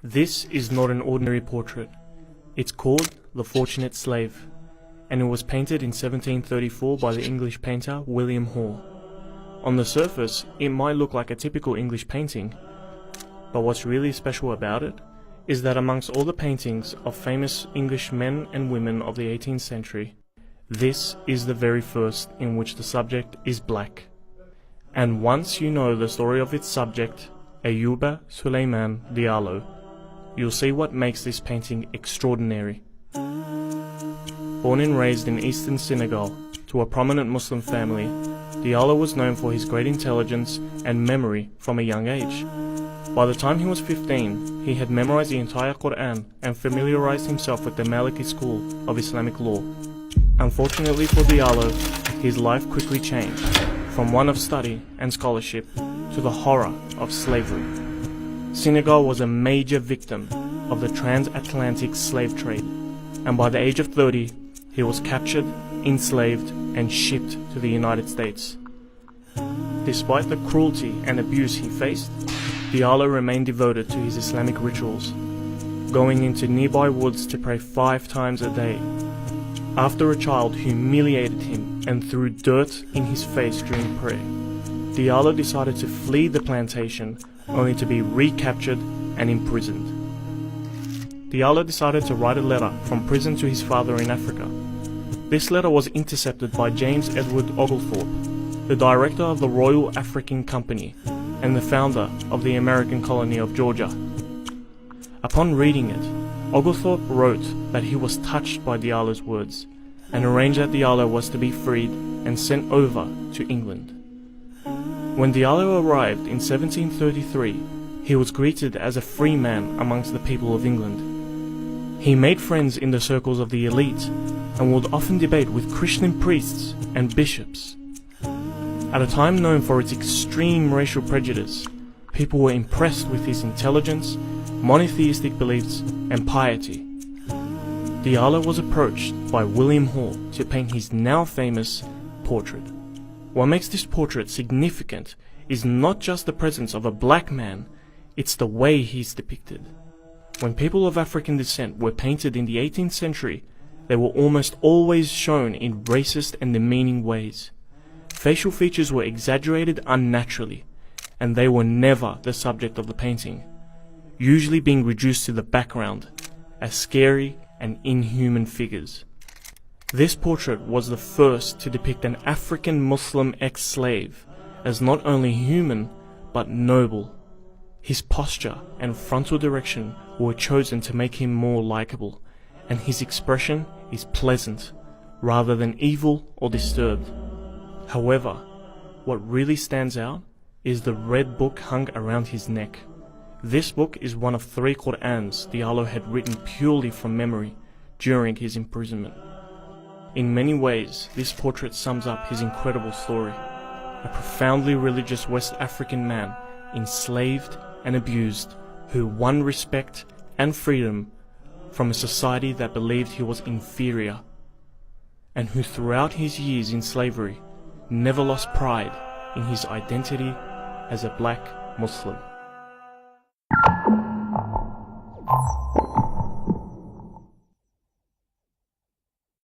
This is not an ordinary portrait. It's called The Fortunate Slave, and it was painted in 1734 by the English painter William Hall. On the surface, it might look like a typical English painting, but what's really special about it is that amongst all the paintings of famous English men and women of the 18th century, this is the very first in which the subject is black. And once you know the story of its subject, Ayuba Suleiman Diallo, you'll see what makes this painting extraordinary. Born and raised in eastern Senegal to a prominent Muslim family, Diallo was known for his great intelligence and memory from a young age. By the time he was 15, he had memorized the entire Quran and familiarized himself with the Maliki school of Islamic law. Unfortunately for Diallo, his life quickly changed, from one of study and scholarship to the horror of slavery. Senegal was a major victim of the transatlantic slave trade, and by the age of 30, he was captured, enslaved, and shipped to the United States. Despite the cruelty and abuse he faced, Diallo remained devoted to his Islamic rituals, going into nearby woods to pray 5 times a day. After a child humiliated him and threw dirt in his face during prayer, Diallo decided to flee the plantation only to be recaptured and imprisoned. Diallo decided to write a letter from prison to his father in Africa. This letter was intercepted by James Edward Oglethorpe, the director of the Royal African Company and the founder of the American colony of Georgia. Upon reading it, Oglethorpe wrote that he was touched by Diallo's words and arranged that Diallo was to be freed and sent over to England. When Diallo arrived in 1733, he was greeted as a free man amongst the people of England. He made friends in the circles of the elite and would often debate with Christian priests and bishops. At a time known for its extreme racial prejudice, people were impressed with his intelligence, monotheistic beliefs, and piety. Diallo was approached by William Hall to paint his now famous portrait. What makes this portrait significant is not just the presence of a black man, it's the way he's depicted. When people of African descent were painted in the 18th century, they were almost always shown in racist and demeaning ways. Facial features were exaggerated unnaturally, and they were never the subject of the painting, usually being reduced to the background as scary and inhuman figures. This portrait was the first to depict an African Muslim ex-slave as not only human, but noble. His posture and frontal direction were chosen to make him more likable, and his expression is pleasant, rather than evil or disturbed. However, what really stands out is the red book hung around his neck. This book is one of 3 Qur'ans Diallo had written purely from memory during his imprisonment. In many ways, this portrait sums up his incredible story. A profoundly religious West African man, enslaved and abused, who won respect and freedom from a society that believed he was inferior, and who throughout his years in slavery never lost pride in his identity as a black Muslim.